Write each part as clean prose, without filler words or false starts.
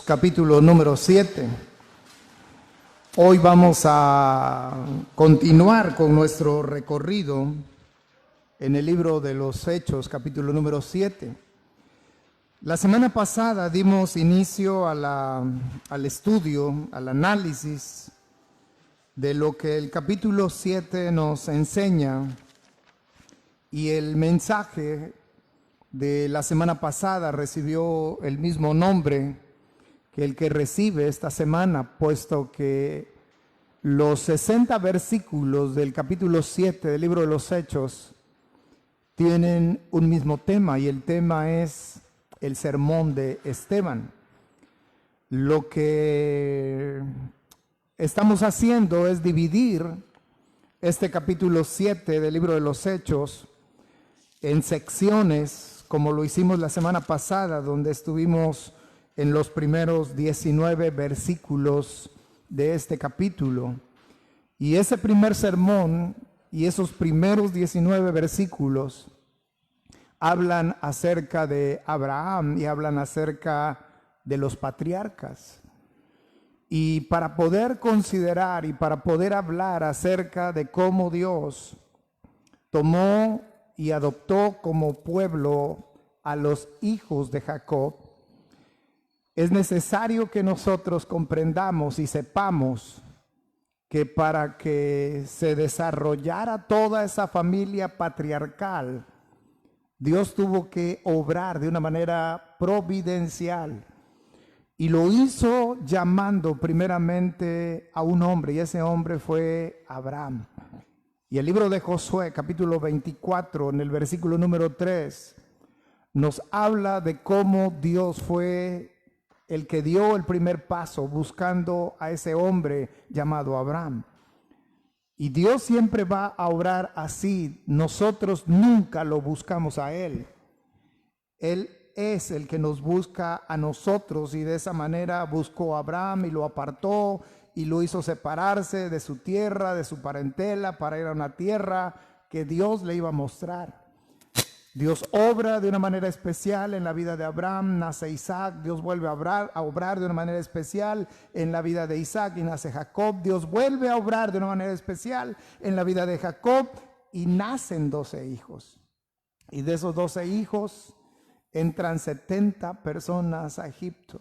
Capítulo número 7. Hoy vamos a continuar con nuestro recorrido en el libro de los Hechos, capítulo número 7. La semana pasada dimos inicio al estudio, al análisis de lo que el capítulo 7 nos enseña, y el mensaje de la semana pasada recibió el mismo nombre que el que recibe esta semana, puesto que los 60 versículos del capítulo 7 del libro de los Hechos tienen un mismo tema, y el tema es el sermón de Esteban. Lo que estamos haciendo es dividir este capítulo 7 del libro de los Hechos en secciones, como lo hicimos la semana pasada, donde estuvimos en los primeros 19 versículos de este capítulo. Y ese primer sermón y esos primeros 19 versículos hablan acerca de Abraham y hablan acerca de los patriarcas. Y para poder considerar y para poder hablar acerca de cómo Dios tomó y adoptó como pueblo a los hijos de Jacob, es necesario que nosotros comprendamos y sepamos que para que se desarrollara toda esa familia patriarcal, Dios tuvo que obrar de una manera providencial, y lo hizo llamando primeramente a un hombre, y ese hombre fue Abraham. Y el libro de Josué, capítulo 24, en el versículo número 3, nos habla de cómo Dios fue el que dio el primer paso buscando a ese hombre llamado Abraham. Y Dios siempre va a obrar así. Nosotros nunca lo buscamos a Él. Él es el que nos busca a nosotros, y de esa manera buscó a Abraham y lo apartó y lo hizo separarse de su tierra, de su parentela, para ir a una tierra que Dios le iba a mostrar. Dios obra de una manera especial en la vida de Abraham, nace Isaac. Dios vuelve a obrar de una manera especial en la vida de Isaac, y nace Jacob. Dios vuelve a obrar de una manera especial en la vida de Jacob, y nacen 12 hijos. Y de esos 12 hijos entran 70 personas a Egipto.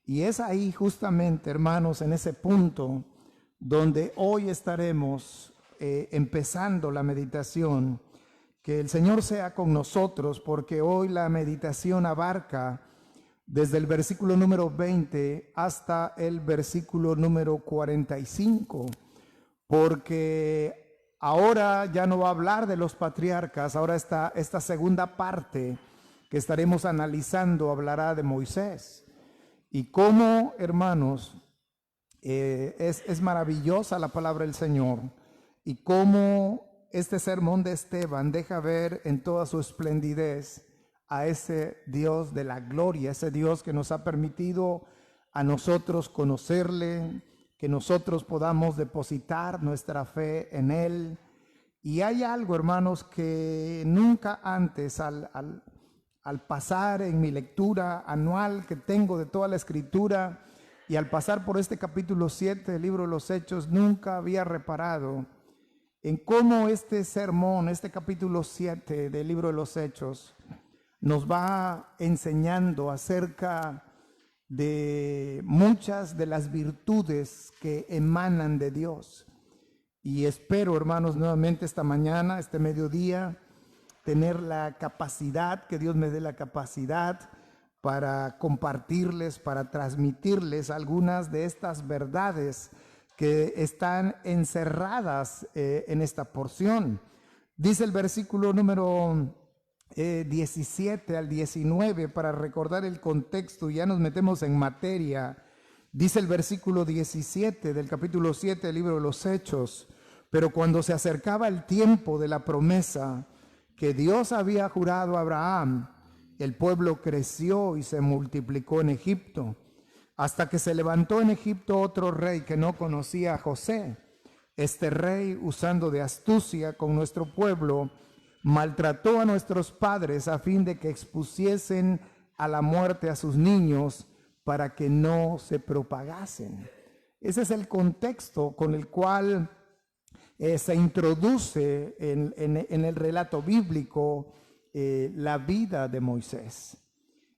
Y es ahí justamente, hermanos, en ese punto donde hoy estaremos empezando la meditación. Que el Señor sea con nosotros, porque hoy la meditación abarca desde el versículo número 20 hasta el versículo número 45, porque ahora ya no va a hablar de los patriarcas. Ahora esta segunda parte que estaremos analizando hablará de Moisés. Y cómo, hermanos, es maravillosa la palabra del Señor, y cómo este sermón de Esteban deja ver en toda su esplendidez a ese Dios de la gloria, ese Dios que nos ha permitido a nosotros conocerle, que nosotros podamos depositar nuestra fe en Él. Y hay algo, hermanos, que nunca antes al pasar en mi lectura anual que tengo de toda la Escritura, y al pasar por este capítulo 7 del libro de los Hechos, nunca había reparado en cómo este sermón, este capítulo 7 del libro de los Hechos, nos va enseñando acerca de muchas de las virtudes que emanan de Dios. Y espero, hermanos, nuevamente esta mañana, este mediodía, tener la capacidad, que Dios me dé la capacidad para compartirles, para transmitirles algunas de estas verdades que están encerradas en esta porción. Dice el versículo número 17 al 19, para recordar el contexto, ya nos metemos en materia. Dice el versículo 17 del capítulo 7 del libro de los Hechos: pero cuando se acercaba el tiempo de la promesa que Dios había jurado a Abraham, el pueblo creció y se multiplicó en Egipto, hasta que se levantó en Egipto otro rey que no conocía a José. Este rey, usando de astucia con nuestro pueblo, maltrató a nuestros padres a fin de que expusiesen a la muerte a sus niños, para que no se propagasen. Ese es el contexto con el cual se introduce en el relato bíblico la vida de Moisés.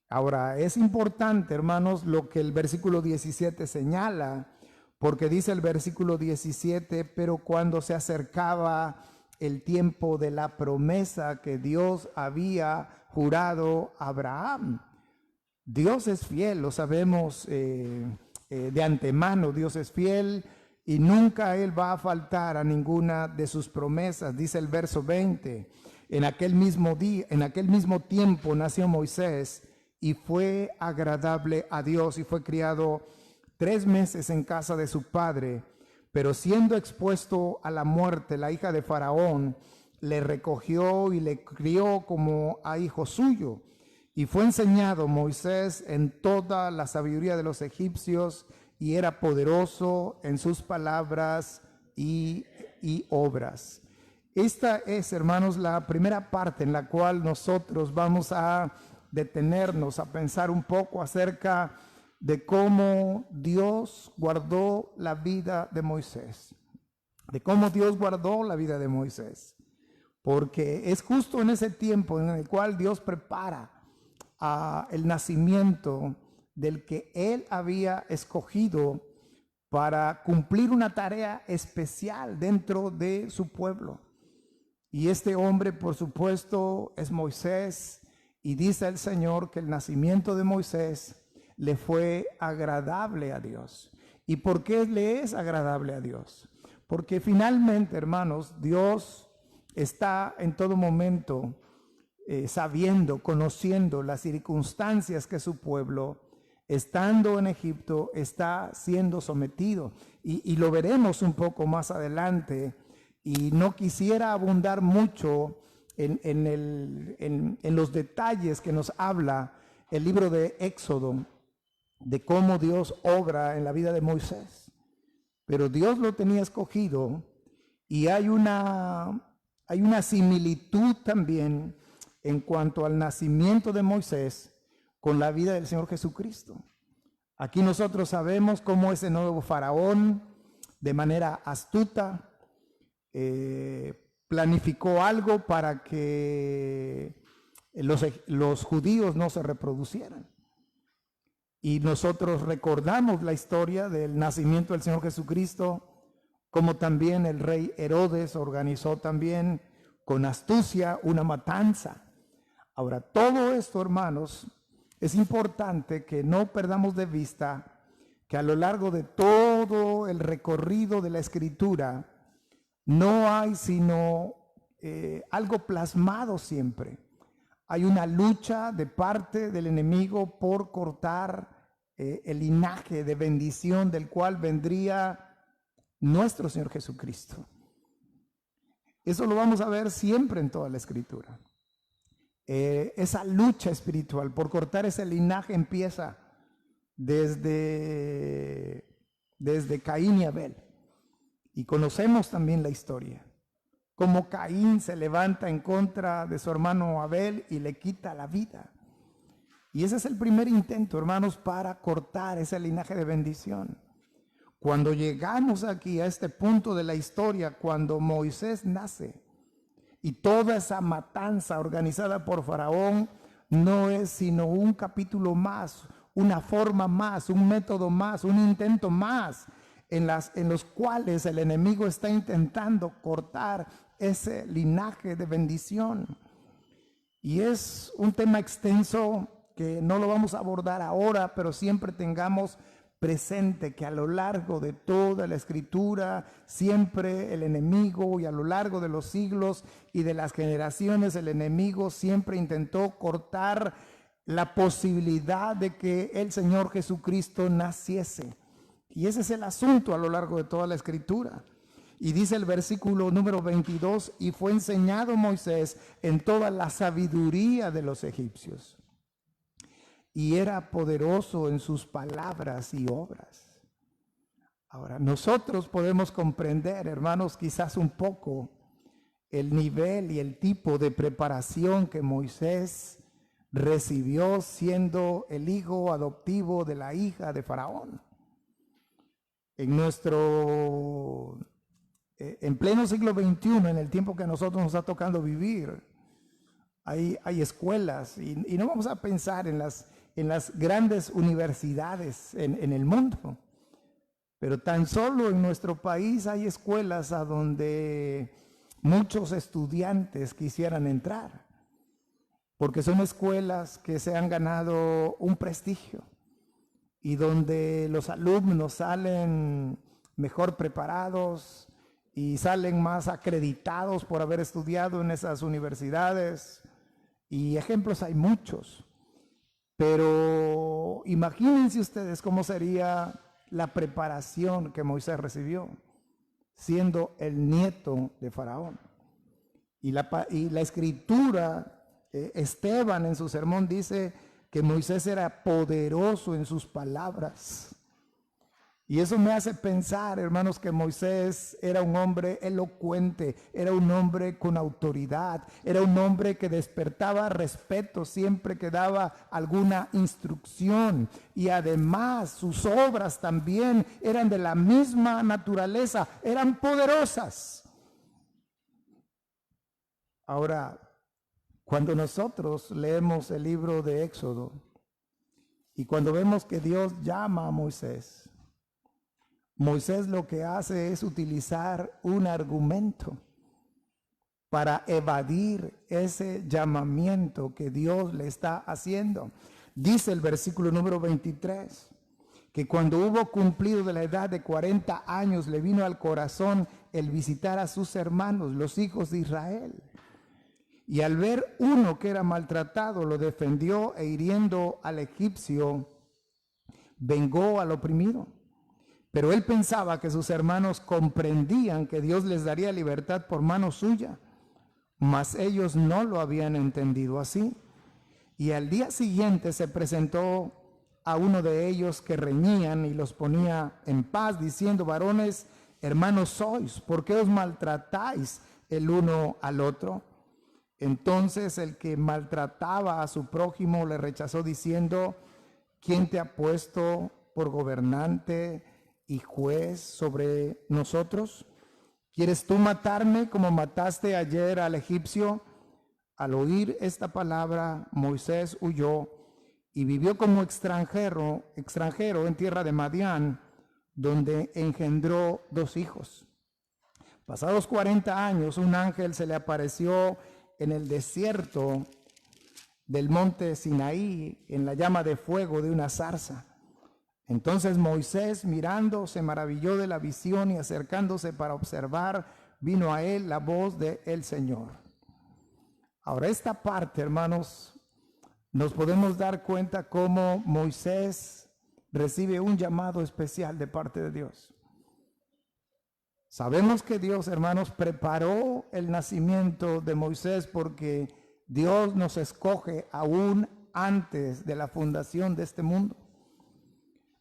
Ahora, es importante, hermanos, lo que el versículo 17 señala, porque dice el versículo 17, pero cuando se acercaba el tiempo de la promesa que Dios había jurado a Abraham. Dios es fiel, lo sabemos de antemano, Dios es fiel y nunca Él va a faltar a ninguna de sus promesas. Dice el verso 20, en aquel mismo día, en aquel mismo tiempo nació Moisés y fue agradable a Dios y fue criado 3 meses en casa de su padre, pero siendo expuesto a la muerte, la hija de Faraón le recogió y le crió como a hijo suyo. Y fue enseñado Moisés en toda la sabiduría de los egipcios y era poderoso en sus palabras y obras. Esta es, hermanos, la primera parte en la cual nosotros vamos a detenernos a pensar un poco acerca de cómo Dios guardó la vida de Moisés. De cómo Dios guardó la vida de Moisés. Porque es justo en ese tiempo en el cual Dios prepara el nacimiento del que Él había escogido para cumplir una tarea especial dentro de su pueblo. Y este hombre, por supuesto, es Moisés. Y dice el Señor que el nacimiento de Moisés le fue agradable a Dios. ¿Y por qué le es agradable a Dios? Porque finalmente, hermanos, Dios está en todo momento sabiendo, conociendo las circunstancias que su pueblo, estando en Egipto, está siendo sometido. Y lo veremos un poco más adelante. Y no quisiera abundar mucho en los detalles que nos habla el libro de Éxodo, de cómo Dios obra en la vida de Moisés. Pero Dios lo tenía escogido y hay una similitud también en cuanto al nacimiento de Moisés con la vida del Señor Jesucristo. Aquí nosotros sabemos cómo ese nuevo faraón, de manera astuta, planificó algo para que los judíos no se reproducieran. Y nosotros recordamos la historia del nacimiento del Señor Jesucristo, como también el rey Herodes organizó también con astucia una matanza. Ahora, todo esto, hermanos, es importante que no perdamos de vista que a lo largo de todo el recorrido de la Escritura no hay sino algo plasmado siempre. Hay una lucha de parte del enemigo por cortar el linaje de bendición del cual vendría nuestro Señor Jesucristo. Eso lo vamos a ver siempre en toda la Escritura. Esa lucha espiritual por cortar ese linaje empieza desde Caín y Abel. Y conocemos también la historia. Cómo Caín se levanta en contra de su hermano Abel y le quita la vida. Y ese es el primer intento, hermanos, para cortar ese linaje de bendición. Cuando llegamos aquí a este punto de la historia, cuando Moisés nace y toda esa matanza organizada por Faraón no es sino un capítulo más, una forma más, un método más, un intento más en los cuales el enemigo está intentando cortar ese linaje de bendición. Y es un tema extenso que no lo vamos a abordar ahora, pero siempre tengamos presente que a lo largo de toda la Escritura, siempre el enemigo, y a lo largo de los siglos y de las generaciones, el enemigo siempre intentó cortar la posibilidad de que el Señor Jesucristo naciese. Y ese es el asunto a lo largo de toda la Escritura. Y dice el versículo número 22, y fue enseñado Moisés en toda la sabiduría de los egipcios. Y era poderoso en sus palabras y obras. Ahora, nosotros podemos comprender, hermanos, quizás un poco el nivel y el tipo de preparación que Moisés recibió siendo el hijo adoptivo de la hija de Faraón. En pleno siglo XXI, en el tiempo que a nosotros nos está tocando vivir, hay escuelas, y no vamos a pensar en las grandes universidades en el mundo, pero tan solo en nuestro país hay escuelas a donde muchos estudiantes quisieran entrar, porque son escuelas que se han ganado un prestigio y donde los alumnos salen mejor preparados y salen más acreditados por haber estudiado en esas universidades. Y ejemplos hay muchos. Pero imagínense ustedes cómo sería la preparación que Moisés recibió, siendo el nieto de Faraón. Y la escritura, Esteban en su sermón dice que Moisés era poderoso en sus palabras. Y eso me hace pensar, hermanos, que Moisés era un hombre elocuente, era un hombre con autoridad, era un hombre que despertaba respeto siempre que daba alguna instrucción. Y además sus obras también eran de la misma naturaleza, eran poderosas. Ahora, cuando nosotros leemos el libro de Éxodo y cuando vemos que Dios llama a Moisés lo que hace es utilizar un argumento para evadir ese llamamiento que Dios le está haciendo. Dice el versículo número 23, que cuando hubo cumplido de la edad de 40 años, le vino al corazón el visitar a sus hermanos, los hijos de Israel. Y al ver uno que era maltratado, lo defendió e hiriendo al egipcio, vengó al oprimido. Pero él pensaba que sus hermanos comprendían que Dios les daría libertad por mano suya, mas ellos no lo habían entendido así. Y al día siguiente se presentó a uno de ellos que reñían y los ponía en paz, diciendo: varones, hermanos sois, ¿por qué os maltratáis el uno al otro? Entonces el que maltrataba a su prójimo le rechazó diciendo: ¿quién te ha puesto por gobernante y juez sobre nosotros? ¿Quieres tú matarme como mataste ayer al egipcio? Al oír esta palabra, Moisés huyó y vivió como extranjero en tierra de Madián, donde engendró 2 hijos. Pasados 40 años, un ángel se le apareció en el desierto del monte Sinaí, en la llama de fuego de una zarza. Entonces Moisés, mirando, se maravilló de la visión y acercándose para observar, vino a él la voz del Señor. Ahora, esta parte, hermanos, nos podemos dar cuenta cómo Moisés recibe un llamado especial de parte de Dios. Sabemos que Dios, hermanos, preparó el nacimiento de Moisés porque Dios nos escoge aún antes de la fundación de este mundo.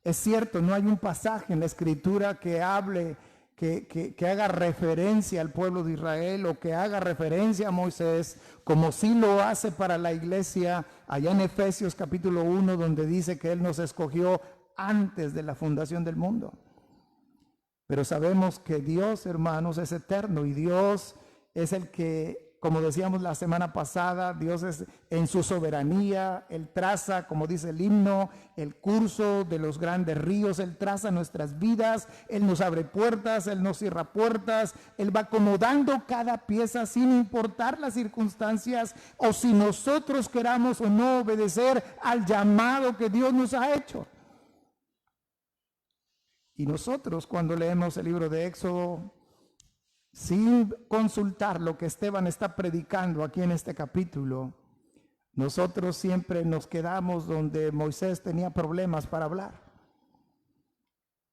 Es cierto, no hay un pasaje en la Escritura que hable, que haga referencia al pueblo de Israel o que haga referencia a Moisés, como sí lo hace para la iglesia allá en Efesios capítulo 1, donde dice que Él nos escogió antes de la fundación del mundo. Pero sabemos que Dios, hermanos, es eterno y Dios es el que, como decíamos la semana pasada, Dios es en su soberanía, Él traza, como dice el himno, el curso de los grandes ríos, Él traza nuestras vidas, Él nos abre puertas, Él nos cierra puertas, Él va acomodando cada pieza sin importar las circunstancias o si nosotros queramos o no obedecer al llamado que Dios nos ha hecho. Y nosotros, cuando leemos el libro de Éxodo, sin consultar lo que Esteban está predicando aquí en este capítulo, nosotros siempre nos quedamos donde Moisés tenía problemas para hablar.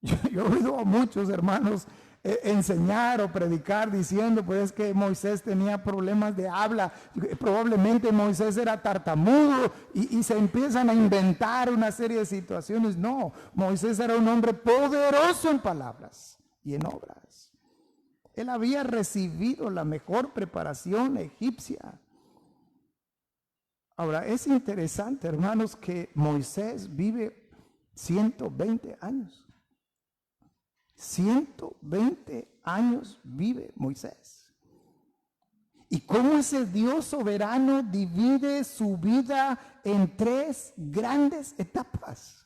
Yo he oído a muchos hermanos enseñar o predicar diciendo, pues es que Moisés tenía problemas de habla, probablemente Moisés era tartamudo y se empiezan a inventar una serie de situaciones. No, Moisés era un hombre poderoso en palabras y en obras. Él había recibido la mejor preparación egipcia. Ahora, es interesante, hermanos, que Moisés vive 120 años. 120 años vive Moisés. Y cómo ese Dios soberano divide su vida en tres grandes etapas.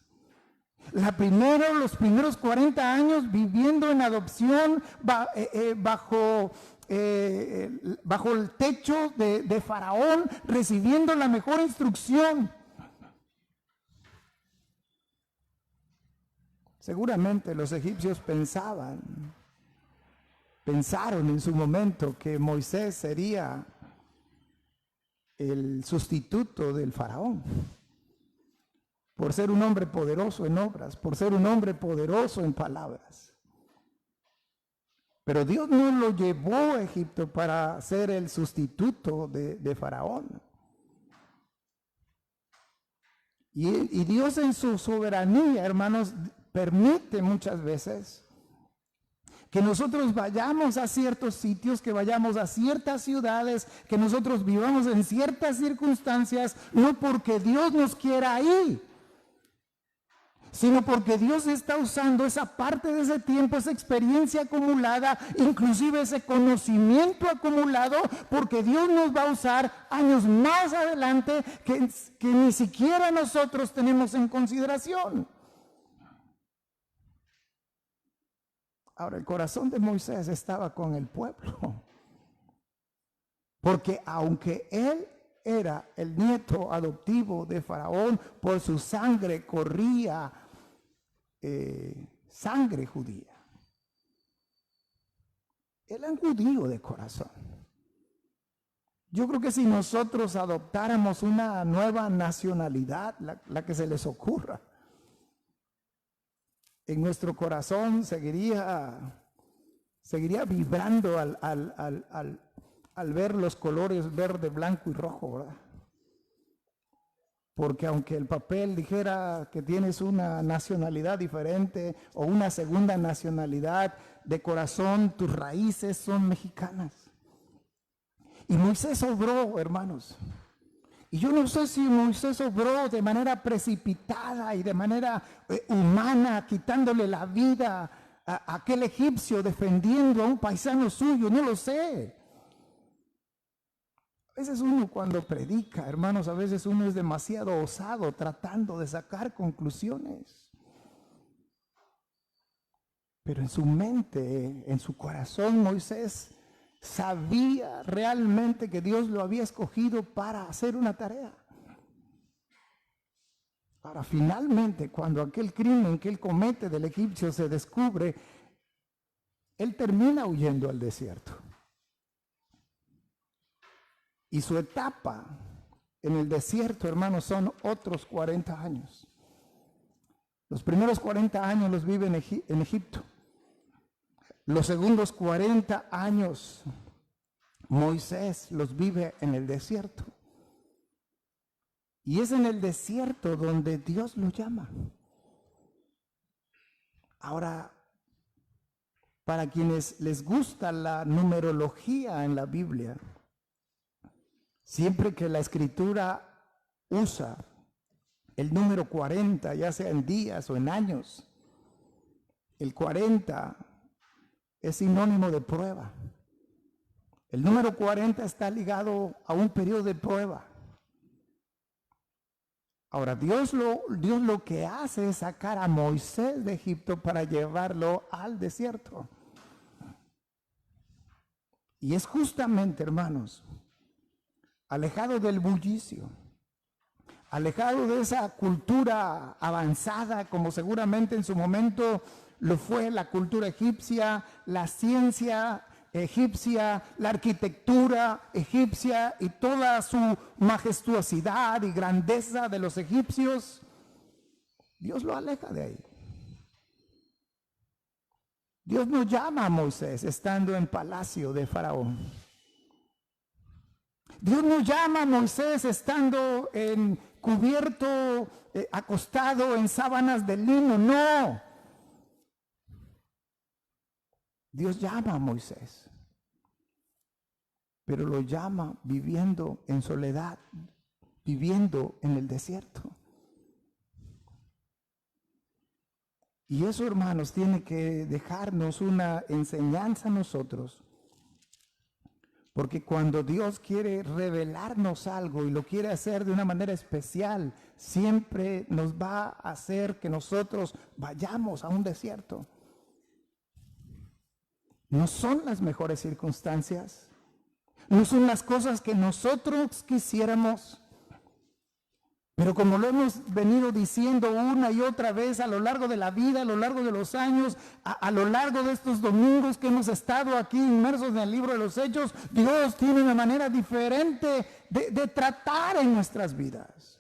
Los primeros 40 años viviendo en adopción bajo el techo de Faraón, recibiendo la mejor instrucción. Seguramente los egipcios pensaron en su momento que Moisés sería el sustituto del Faraón, por ser un hombre poderoso en obras, por ser un hombre poderoso en palabras. Pero Dios no lo llevó a Egipto para ser el sustituto de Faraón. Y Dios en su soberanía, hermanos, permite muchas veces que nosotros vayamos a ciertos sitios, que vayamos a ciertas ciudades, que nosotros vivamos en ciertas circunstancias, no porque Dios nos quiera ahí, sino porque Dios está usando esa parte de ese tiempo, esa experiencia acumulada, inclusive ese conocimiento acumulado, porque Dios nos va a usar años más adelante que ni siquiera nosotros tenemos en consideración. Ahora, el corazón de Moisés estaba con el pueblo, porque aunque él era el nieto adoptivo de Faraón, por su sangre corría sangre judía. Él era un judío de corazón. Yo creo que si nosotros adoptáramos una nueva nacionalidad, la que se les ocurra, en nuestro corazón seguiría vibrando al ver los colores verde, blanco y rojo, ¿verdad? Porque aunque el papel dijera que tienes una nacionalidad diferente o una segunda nacionalidad, de corazón tus raíces son mexicanas. Y Moisés obró, hermanos. Y yo no sé si Moisés obró de manera precipitada y de manera humana, quitándole la vida a aquel egipcio, defendiendo a un paisano suyo, no lo sé. A veces uno cuando predica, hermanos, a veces uno es demasiado osado tratando de sacar conclusiones. Pero en su mente, en su corazón, Moisés sabía realmente que Dios lo había escogido para hacer una tarea. Ahora, finalmente, cuando aquel crimen que él comete del egipcio se descubre, él termina huyendo al desierto. Y su etapa en el desierto, hermanos, son otros 40 años. Los primeros 40 años los vive en Egipto. Los segundos 40 años, Moisés los vive en el desierto. Y es en el desierto donde Dios lo llama. Ahora, para quienes les gusta la numerología en la Biblia, siempre que la Escritura usa el número 40, ya sea en días o en años, el 40 es sinónimo de prueba. El número 40 está ligado a un periodo de prueba. Ahora, Dios lo que hace es sacar a Moisés de Egipto para llevarlo al desierto. Y es justamente, hermanos, alejado del bullicio, alejado de esa cultura avanzada, como seguramente en su momento lo fue la cultura egipcia, la ciencia egipcia, la arquitectura egipcia y toda su majestuosidad y grandeza de los egipcios. Dios lo aleja de ahí. Dios no llama a Moisés estando en palacio de Faraón. Dios no llama a Moisés estando cubierto, acostado en sábanas de lino, no. Dios llama a Moisés, pero lo llama viviendo en soledad, viviendo en el desierto. Y eso, hermanos, tiene que dejarnos una enseñanza a nosotros. Porque cuando Dios quiere revelarnos algo y lo quiere hacer de una manera especial, siempre nos va a hacer que nosotros vayamos a un desierto. No son las mejores circunstancias, no son las cosas que nosotros quisiéramos. Pero como lo hemos venido diciendo una y otra vez a lo largo de la vida, a lo largo de los años, a lo largo de estos domingos que hemos estado aquí inmersos en el libro de los Hechos, Dios tiene una manera diferente de tratar en nuestras vidas.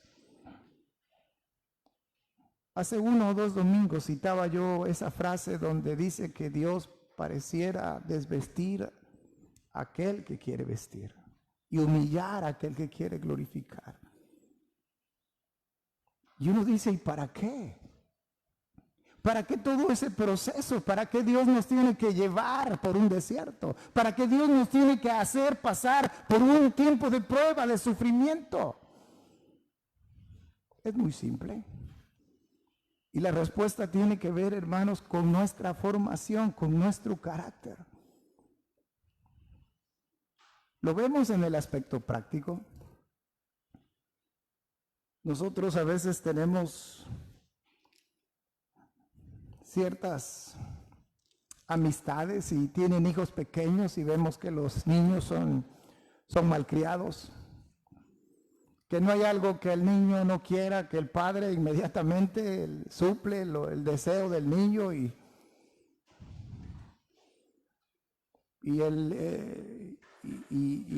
Hace 1 o 2 domingos citaba yo esa frase donde dice que Dios pareciera desvestir a aquel que quiere vestir y humillar a aquel que quiere glorificar. Y uno dice, ¿y para qué? ¿Para qué todo ese proceso? ¿Para qué Dios nos tiene que llevar por un desierto? ¿Para qué Dios nos tiene que hacer pasar por un tiempo de prueba, de sufrimiento? Es muy simple. Y la respuesta tiene que ver, hermanos, con nuestra formación, con nuestro carácter. Lo vemos en el aspecto práctico. Nosotros a veces tenemos ciertas amistades y tienen hijos pequeños y vemos que los niños son malcriados, que no hay algo que el niño no quiera, que el padre inmediatamente suple el deseo del niño y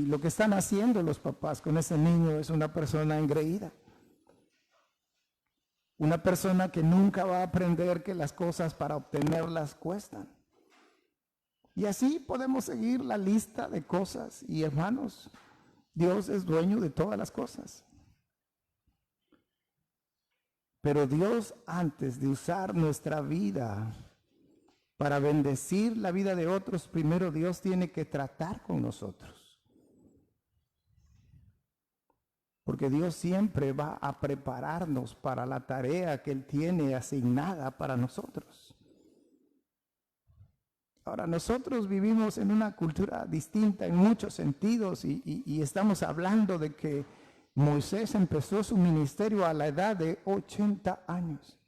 lo que están haciendo los papás con ese niño es una persona engreída. Una persona que nunca va a aprender que las cosas para obtenerlas cuestan. Y así podemos seguir la lista de cosas. Y hermanos, Dios es dueño de todas las cosas. Pero Dios, antes de usar nuestra vida para bendecir la vida de otros, primero Dios tiene que tratar con nosotros. Porque Dios siempre va a prepararnos para la tarea que Él tiene asignada para nosotros. Ahora, nosotros vivimos en una cultura distinta en muchos sentidos y estamos hablando de que Moisés empezó su ministerio a la edad de 80 años.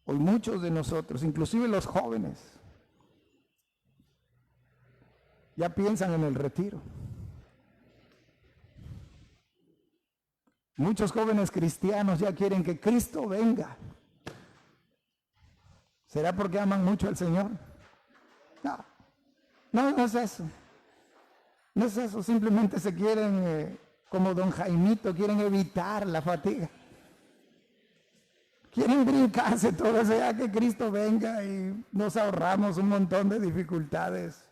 Hoy muchos de nosotros, inclusive los jóvenes, ya piensan en el retiro. Muchos jóvenes cristianos ya quieren que Cristo venga. ¿Será porque aman mucho al Señor? No es eso. No es eso, simplemente se quieren, como don Jaimito, quieren evitar la fatiga. Quieren brincarse todo eso, ya que Cristo venga y nos ahorramos un montón de dificultades.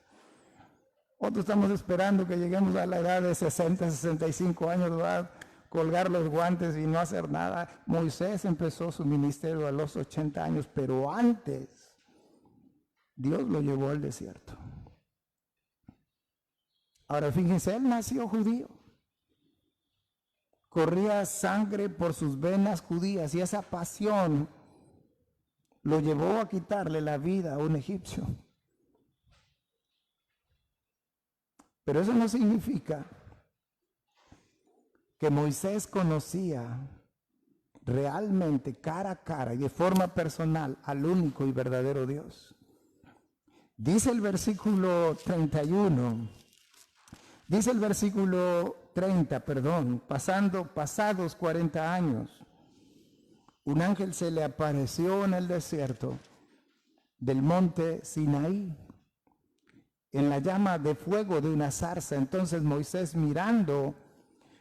Otros estamos esperando que lleguemos a la edad de 60, 65 años, ¿verdad? Colgar los guantes y no hacer nada. Moisés empezó su ministerio a los 80 años, pero antes Dios lo llevó al desierto. Ahora fíjense, él nació judío. Corría sangre por sus venas judías y esa pasión lo llevó a quitarle la vida a un egipcio. Pero eso no significa que Moisés conocía realmente cara a cara y de forma personal al único y verdadero Dios. Dice el versículo 31, dice el versículo 30, pasados 40 años, un ángel se le apareció en el desierto del monte Sinaí, en la llama de fuego de una zarza. Entonces Moisés, mirando,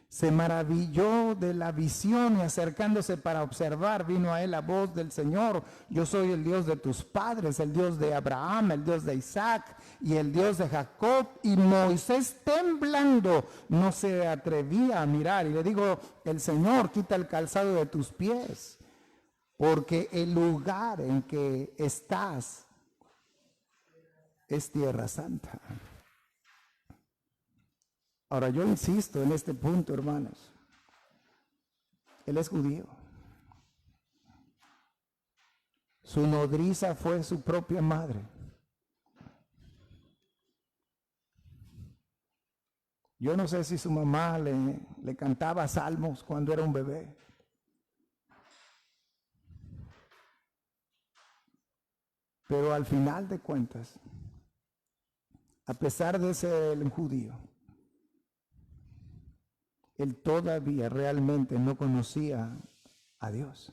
se maravilló de la visión y acercándose para observar, vino a él la voz del Señor: yo soy el Dios de tus padres, el Dios de Abraham, el Dios de Isaac y el Dios de Jacob. Y Moisés, temblando, no se atrevía a mirar. Y le digo: el Señor, quita el calzado de tus pies, porque el lugar en que estás es tierra santa. Ahora yo insisto en este punto, hermanos. Él es judío. Su nodriza fue su propia madre. Yo no sé si su mamá le cantaba salmos cuando era un bebé. Pero al final de cuentas, a pesar de ser un judío, él todavía realmente no conocía a Dios.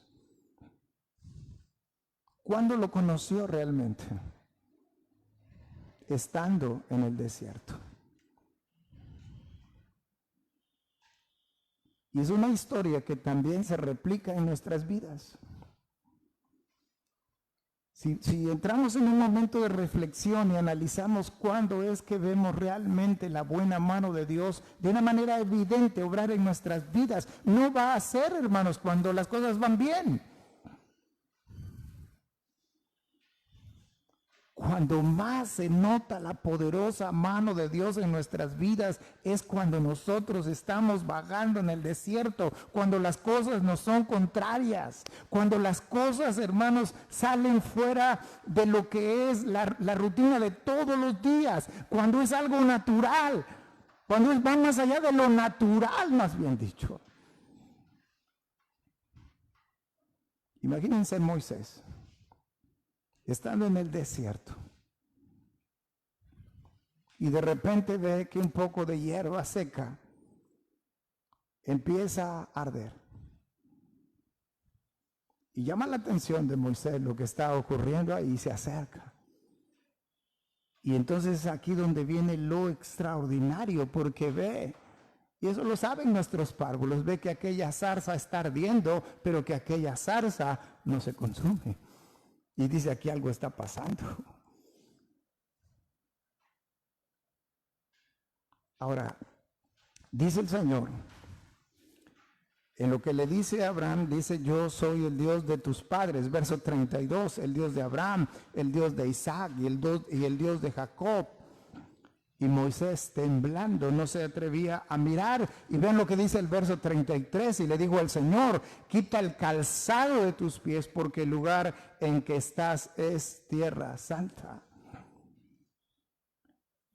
¿Cuándo lo conoció realmente? Estando en el desierto. Y es una historia que también se replica en nuestras vidas. Si entramos en un momento de reflexión y analizamos cuándo es que vemos realmente la buena mano de Dios de una manera evidente obrar en nuestras vidas, no va a ser, hermanos, cuando las cosas van bien. Cuando más se nota la poderosa mano de Dios en nuestras vidas es cuando nosotros estamos vagando en el desierto, cuando las cosas nos son contrarias, cuando las cosas, hermanos, salen fuera de lo que es la rutina de todos los días, cuando es algo natural, cuando va más allá de lo natural, más bien dicho. Imagínense Moisés, estando en el desierto, y de repente ve que un poco de hierba seca empieza a arder. Y llama la atención de Moisés lo que está ocurriendo ahí y se acerca. Y entonces aquí donde viene lo extraordinario, porque ve, y eso lo saben nuestros párvulos, ve que aquella zarza está ardiendo, pero que aquella zarza no se consume. Y dice, aquí algo está pasando. Ahora, dice el Señor, en lo que le dice a Abraham, dice, yo soy el Dios de tus padres, verso 32, el Dios de Abraham, el Dios de Isaac y el Dios de Jacob. Y Moisés, temblando, no se atrevía a mirar. Y ven lo que dice el verso 33, y le dijo al Señor, quita el calzado de tus pies, porque el lugar en que estás es tierra santa.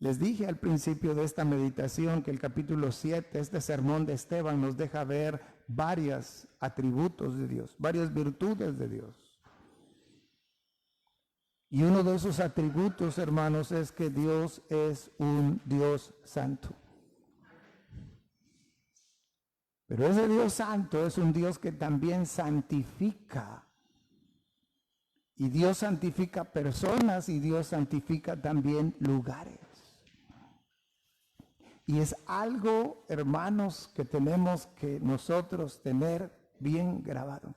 Les dije al principio de esta meditación que el capítulo 7, este sermón de Esteban, nos deja ver varios atributos de Dios, varias virtudes de Dios. Y uno de esos atributos, hermanos, es que Dios es un Dios santo. Pero ese Dios santo es un Dios que también santifica. Y Dios santifica personas y Dios santifica también lugares. Y es algo, hermanos, que tenemos que nosotros tener bien grabado.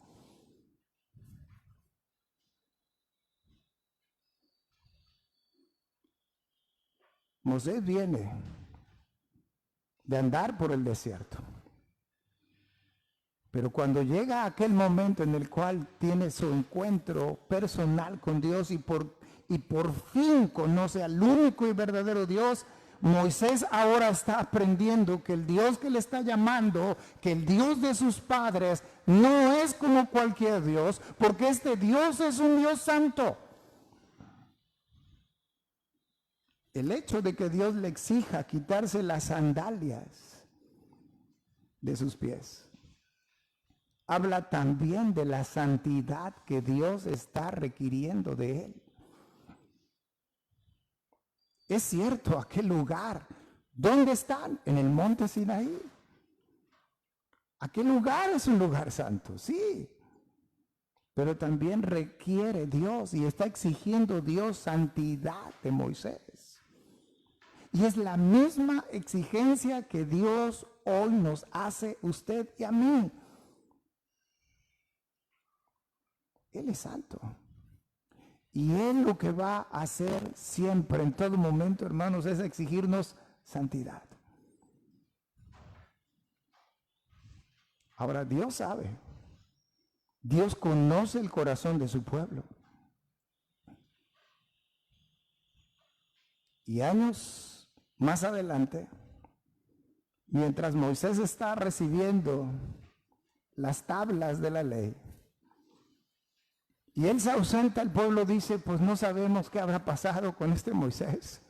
Moisés viene de andar por el desierto. Pero cuando llega aquel momento en el cual tiene su encuentro personal con Dios y por fin conoce al único y verdadero Dios, Moisés ahora está aprendiendo que el Dios que le está llamando, que el Dios de sus padres, no es como cualquier Dios, porque este Dios es un Dios santo. El hecho de que Dios le exija quitarse las sandalias de sus pies habla también de la santidad que Dios está requiriendo de él. Es cierto, aquel lugar, ¿dónde están? En el monte Sinaí. Aquel lugar es un lugar santo, sí. Pero también requiere Dios y está exigiendo Dios santidad de Moisés. Y es la misma exigencia que Dios hoy nos hace usted y a mí. Él es santo. Y Él lo que va a hacer siempre, en todo momento, hermanos, es exigirnos santidad. Ahora, Dios sabe. Dios conoce el corazón de su pueblo. Y años más adelante, Mientras Moisés está recibiendo las tablas de la ley y él se ausenta, el pueblo dice, pues no sabemos qué habrá pasado con este Moisés.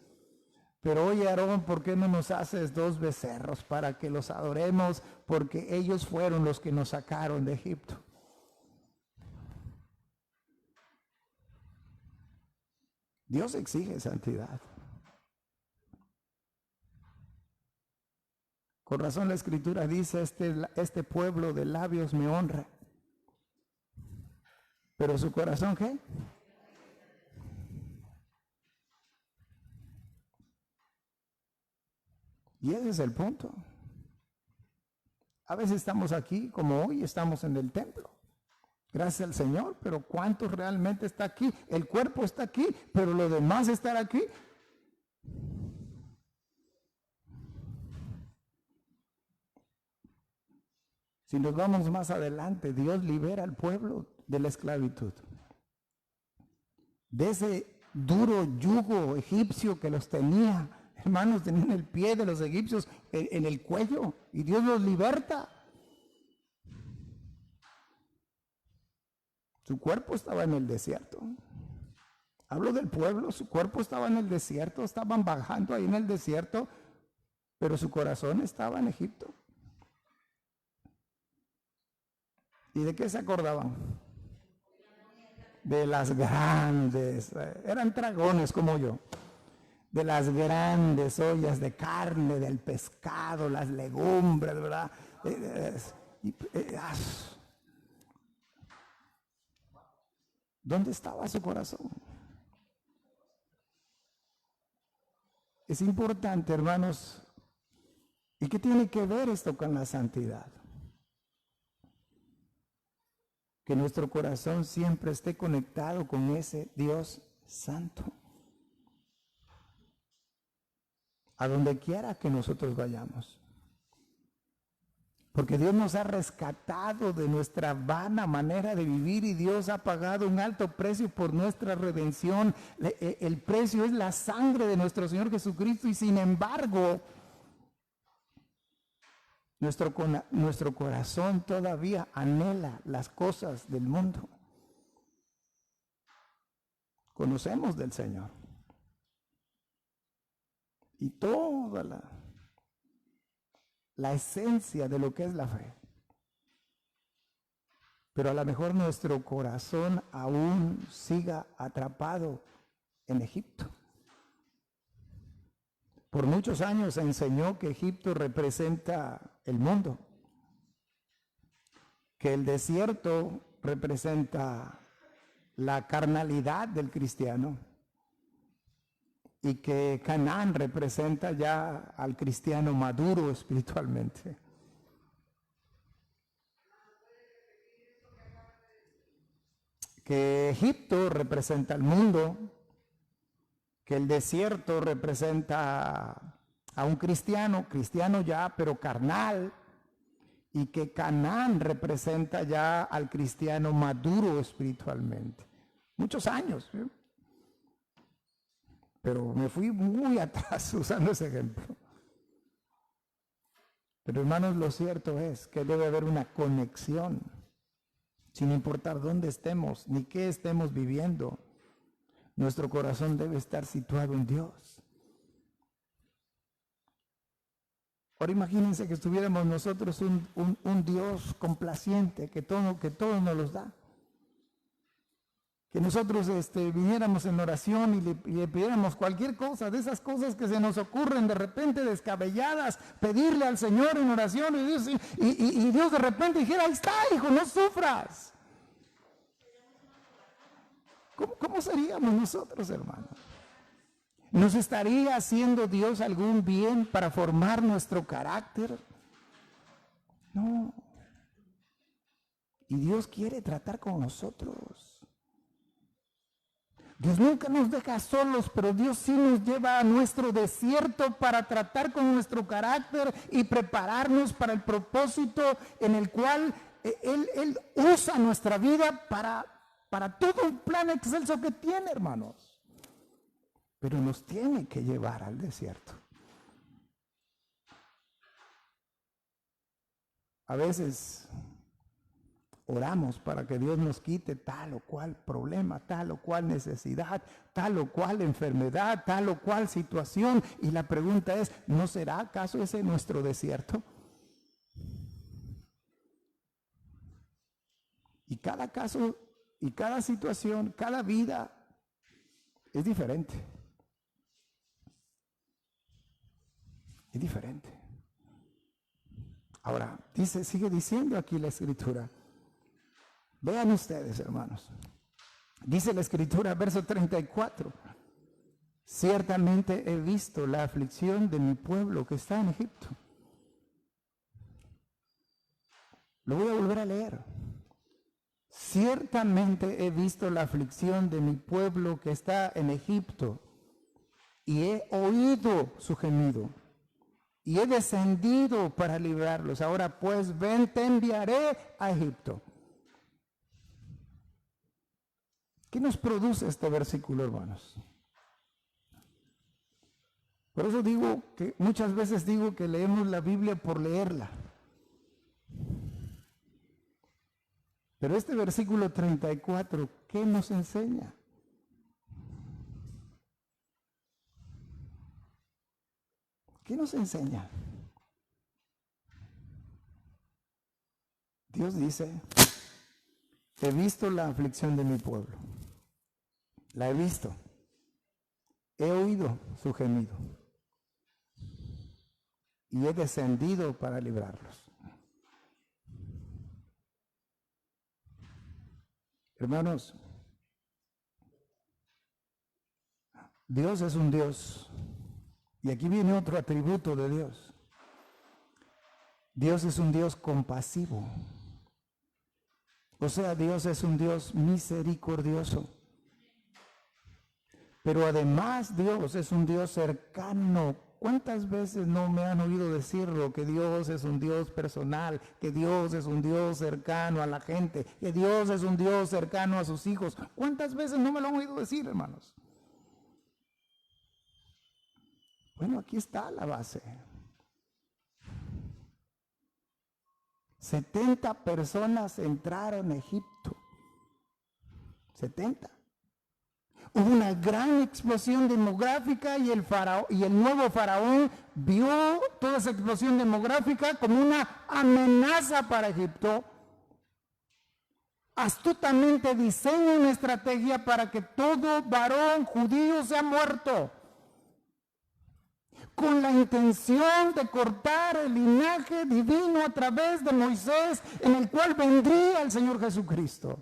Pero oye, Aarón, ¿por qué no nos haces 2 becerros para que los adoremos? Porque ellos fueron los que nos sacaron de Egipto. Dios exige santidad. Con razón la Escritura dice, este pueblo de labios me honra. Pero su corazón, ¿qué? Y ese es el punto. A veces estamos aquí, como hoy estamos en el templo. Gracias al Señor, pero ¿cuántos realmente está aquí? El cuerpo está aquí, pero lo demás estar aquí. Si nos vamos más adelante, Dios libera al pueblo de la esclavitud, de ese duro yugo egipcio que los tenía. Hermanos, tenían el pie de los egipcios en el cuello y Dios los liberta. Su cuerpo estaba en el desierto. Hablo del pueblo, su cuerpo estaba en el desierto, estaban bajando ahí en el desierto, pero su corazón estaba en Egipto. ¿Y de qué se acordaban? De las grandes, eran dragones como yo, de las grandes ollas de carne, del pescado, las legumbres, ¿verdad? ¿Dónde estaba su corazón? Es importante, hermanos. ¿Y qué tiene que ver esto con la santidad? Que nuestro corazón siempre esté conectado con ese Dios santo. A donde quiera que nosotros vayamos. Porque Dios nos ha rescatado de nuestra vana manera de vivir y Dios ha pagado un alto precio por nuestra redención. El precio es la sangre de nuestro Señor Jesucristo y sin embargo, nuestro corazón todavía anhela las cosas del mundo. Conocemos del Señor. Y toda la esencia de lo que es la fe. Pero a lo mejor nuestro corazón aún siga atrapado en Egipto. Por muchos años se enseñó que Egipto representa el mundo, que el desierto representa la carnalidad del cristiano y que Canaán representa ya al cristiano maduro espiritualmente. Que Egipto representa el mundo, que el desierto representa a un cristiano ya, pero carnal, y que Canaán representa ya al cristiano maduro espiritualmente. Muchos años, ¿eh? Pero me fui muy atrás usando ese ejemplo. Pero hermanos, lo cierto es que debe haber una conexión, sin importar dónde estemos ni qué estemos viviendo. Nuestro corazón debe estar situado en Dios. Ahora imagínense que estuviéramos nosotros un Dios complaciente, que todo nos los da. Que nosotros viniéramos en oración y le pidiéramos cualquier cosa, de esas cosas que se nos ocurren de repente descabelladas, pedirle al Señor en oración y Dios de repente dijera, ahí está, hijo, no sufras. ¿Cómo seríamos nosotros, hermanos? ¿Nos estaría haciendo Dios algún bien para formar nuestro carácter? No. Y Dios quiere tratar con nosotros. Dios nunca nos deja solos, pero Dios sí nos lleva a nuestro desierto para tratar con nuestro carácter y prepararnos para el propósito en el cual Él usa nuestra vida para todo un plan excelso que tiene, hermanos. Pero nos tiene que llevar al desierto. A veces oramos para que Dios nos quite tal o cual problema, tal o cual necesidad, tal o cual enfermedad, tal o cual situación. Y la pregunta es, ¿no será acaso ese nuestro desierto? Y cada caso y cada situación, cada vida es diferente. Es diferente. Ahora, sigue diciendo aquí la Escritura. Vean ustedes, hermanos. Dice la Escritura, verso 34. Ciertamente he visto la aflicción de mi pueblo que está en Egipto. Lo voy a volver a leer. Ciertamente he visto la aflicción de mi pueblo que está en Egipto y he oído su gemido y he descendido para librarlos. Ahora pues ven, te enviaré a Egipto. ¿Qué nos produce este versículo, hermanos? Por eso digo que muchas veces digo que leemos la Biblia por leerla. Pero este versículo 34, ¿qué nos enseña? ¿Qué nos enseña? Dios dice, he visto la aflicción de mi pueblo. La he visto. He oído su gemido. Y he descendido para librarlos. Hermanos, Dios es un Dios. Y aquí viene otro atributo de Dios. Dios es un Dios compasivo. O sea, Dios es un Dios misericordioso. Pero además Dios es un Dios cercano. ¿Cuántas veces no me han oído decirlo? Que Dios es un Dios personal, que Dios es un Dios cercano a la gente, que Dios es un Dios cercano a sus hijos. ¿Cuántas veces no me lo han oído decir, hermanos? Bueno, aquí está la base. 70 personas entraron a Egipto. 70. Hubo una gran explosión demográfica y el nuevo faraón vio toda esa explosión demográfica como una amenaza para Egipto. Astutamente diseña una estrategia para que todo varón judío sea muerto, con la intención de cortar el linaje divino a través de Moisés, en el cual vendría el Señor Jesucristo.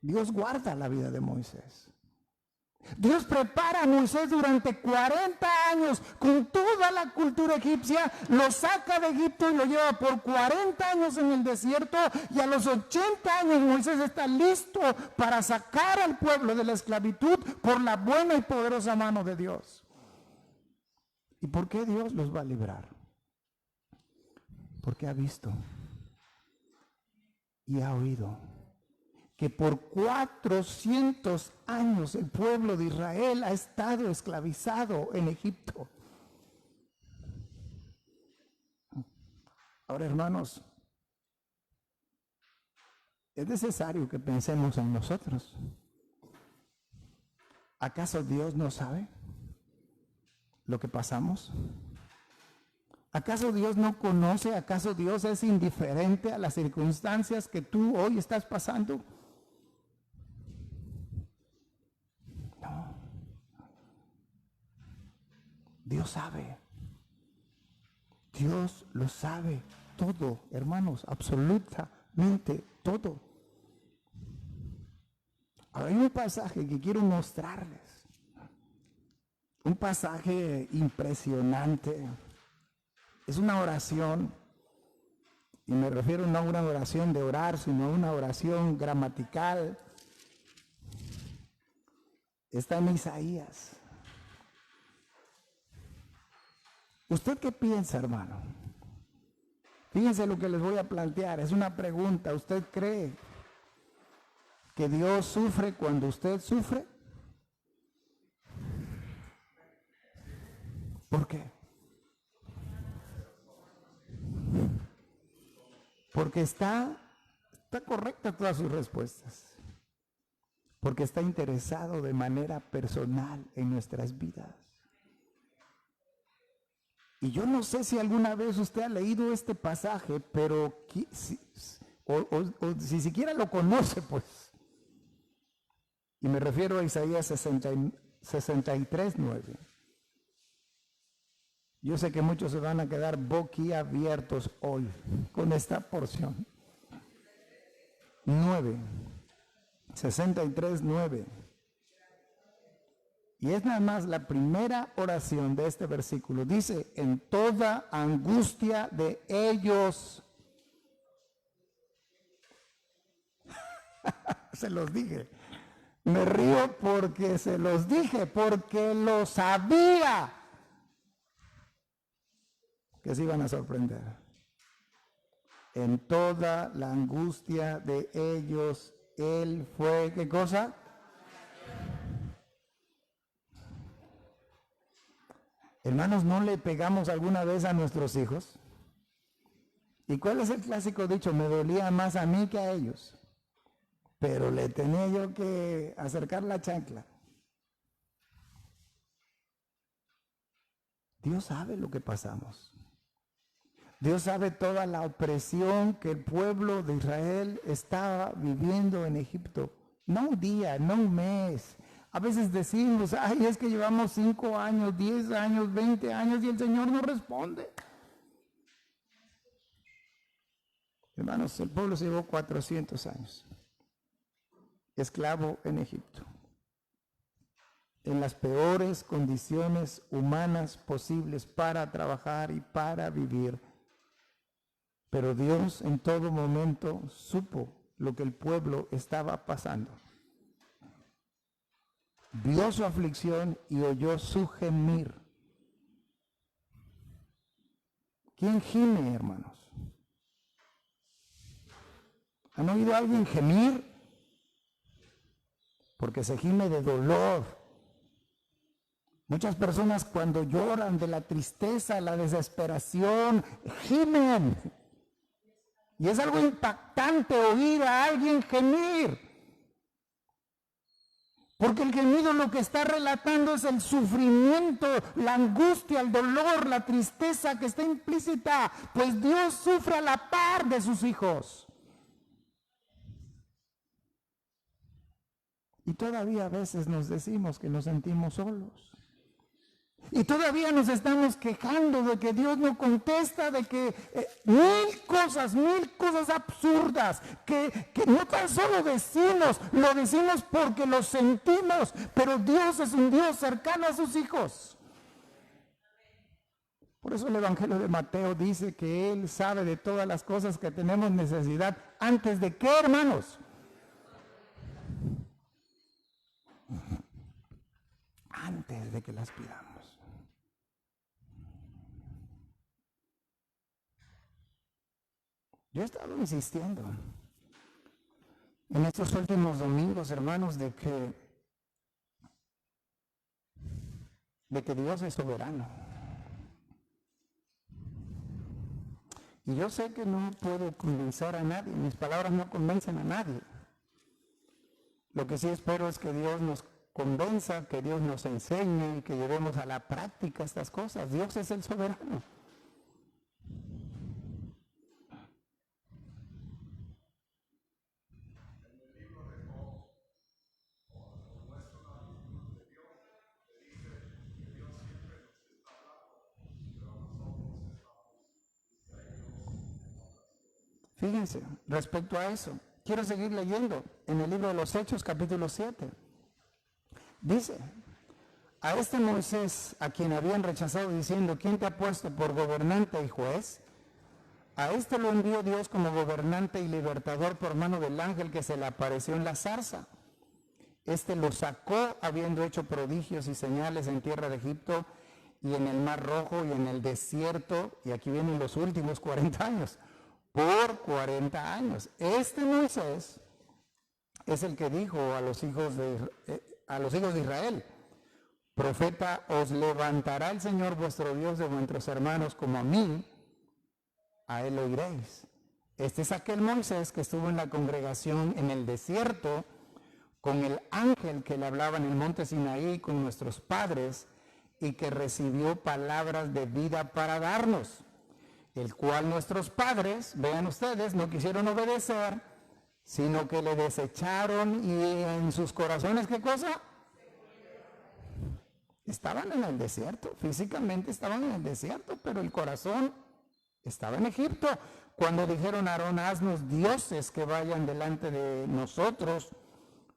Dios guarda la vida de Moisés. Dios prepara a Moisés durante 40 años con toda la cultura egipcia, lo saca de Egipto y lo lleva por 40 años en el desierto, y a los 80 años Moisés está listo para sacar al pueblo de la esclavitud por la buena y poderosa mano de Dios. ¿Y por qué Dios los va a librar? Porque ha visto y ha oído que por 400 años el pueblo de Israel ha estado esclavizado en Egipto. Ahora, hermanos, es necesario que pensemos en nosotros. ¿Acaso Dios no sabe lo que pasamos? ¿Acaso Dios no conoce? ¿Acaso Dios es indiferente a las circunstancias que tú hoy estás pasando? No. Dios sabe. Dios lo sabe todo, hermanos, absolutamente todo. Ahora hay un pasaje que quiero mostrarles. Un pasaje impresionante. Es una oración, y me refiero no a una oración de orar, sino a una oración gramatical. Está en Isaías. ¿Usted qué piensa, hermano? Fíjense lo que les voy a plantear. Es una pregunta. ¿Usted cree que Dios sufre cuando usted sufre? ¿Por qué? Porque está correcta todas sus respuestas. Porque está interesado de manera personal en nuestras vidas. Y yo no sé si alguna vez usted ha leído este pasaje, pero o si siquiera lo conoce, pues. Y me refiero a Isaías 63:9. Yo sé que muchos se van a quedar boquiabiertos hoy con esta porción. 63:9. Y es nada más la primera oración de este versículo. Dice, en toda angustia de ellos. Se los dije. Me río porque se los dije, porque lo sabía que se iban a sorprender. En toda la angustia de ellos, Él fue, ¿qué cosa? Hermanos, ¿no le pegamos alguna vez a nuestros hijos? ¿Y cuál es el clásico dicho? Me dolía más a mí que a ellos. Pero le tenía yo que acercar la chancla. Dios sabe lo que pasamos. Dios sabe toda la opresión que el pueblo de Israel estaba viviendo en Egipto. No un día, no un mes. A veces decimos, ay, es que llevamos 5 años, 10 años, 20 años y el Señor no responde. Hermanos, el pueblo se llevó 400 años. Esclavo en Egipto. En las peores condiciones humanas posibles para trabajar y para vivir. Pero Dios en todo momento supo lo que el pueblo estaba pasando. Vio su aflicción y oyó su gemir. ¿Quién gime, hermanos? ¿Han oído a alguien gemir? Porque se gime de dolor. Muchas personas cuando lloran de la tristeza, la desesperación, gimen. Y es algo impactante oír a alguien gemir. Porque el gemido lo que está relatando es el sufrimiento, la angustia, el dolor, la tristeza que está implícita. Pues Dios sufre a la par de sus hijos. Y todavía a veces nos decimos que nos sentimos solos. Y todavía nos estamos quejando de que Dios no contesta, de que mil cosas absurdas, que no tan solo decimos, lo decimos porque lo sentimos, pero Dios es un Dios cercano a sus hijos. Por eso el Evangelio de Mateo dice que Él sabe de todas las cosas que tenemos necesidad. ¿Antes de qué, hermanos? Antes de que las pidamos. Yo he estado insistiendo en estos últimos domingos, hermanos, de que Dios es soberano. Y yo sé que no puedo convencer a nadie, mis palabras no convencen a nadie. Lo que sí espero es que Dios nos convenza, que Dios nos enseñe y que llevemos a la práctica estas cosas. Dios es el soberano. Fíjense, respecto a eso, quiero seguir leyendo en el libro de los Hechos, capítulo 7. Dice, a este Moisés, a quien habían rechazado diciendo, ¿quién te ha puesto por gobernante y juez? A este lo envió Dios como gobernante y libertador por mano del ángel que se le apareció en la zarza. Este lo sacó habiendo hecho prodigios y señales en tierra de Egipto y en el Mar Rojo y en el desierto, y aquí vienen los últimos 40 años. Por 40 años. Este Moisés es el que dijo a los hijos de Israel, profeta, os levantará el Señor vuestro Dios de vuestros hermanos como a mí, a él oiréis. Este es aquel Moisés que estuvo en la congregación en el desierto con el ángel que le hablaba en el monte Sinaí con nuestros padres y que recibió palabras de vida para darnos, el cual nuestros padres, vean ustedes, no quisieron obedecer, sino que le desecharon y en sus corazones, ¿qué cosa? Estaban en el desierto, físicamente estaban en el desierto, pero el corazón estaba en Egipto. Cuando dijeron a Aarón, haznos dioses que vayan delante de nosotros,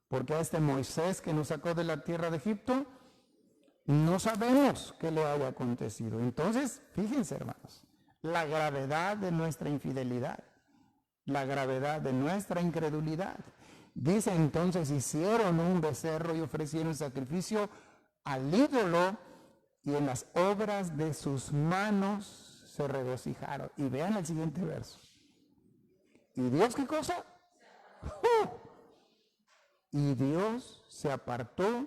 porque a este Moisés que nos sacó de la tierra de Egipto, no sabemos qué le haya acontecido. Entonces, fíjense, hermanos, la gravedad de nuestra infidelidad, la gravedad de nuestra incredulidad. Dice entonces, hicieron un becerro y ofrecieron sacrificio al ídolo y en las obras de sus manos se regocijaron. Y vean el siguiente verso. ¿Y Dios qué cosa? Y Dios se apartó,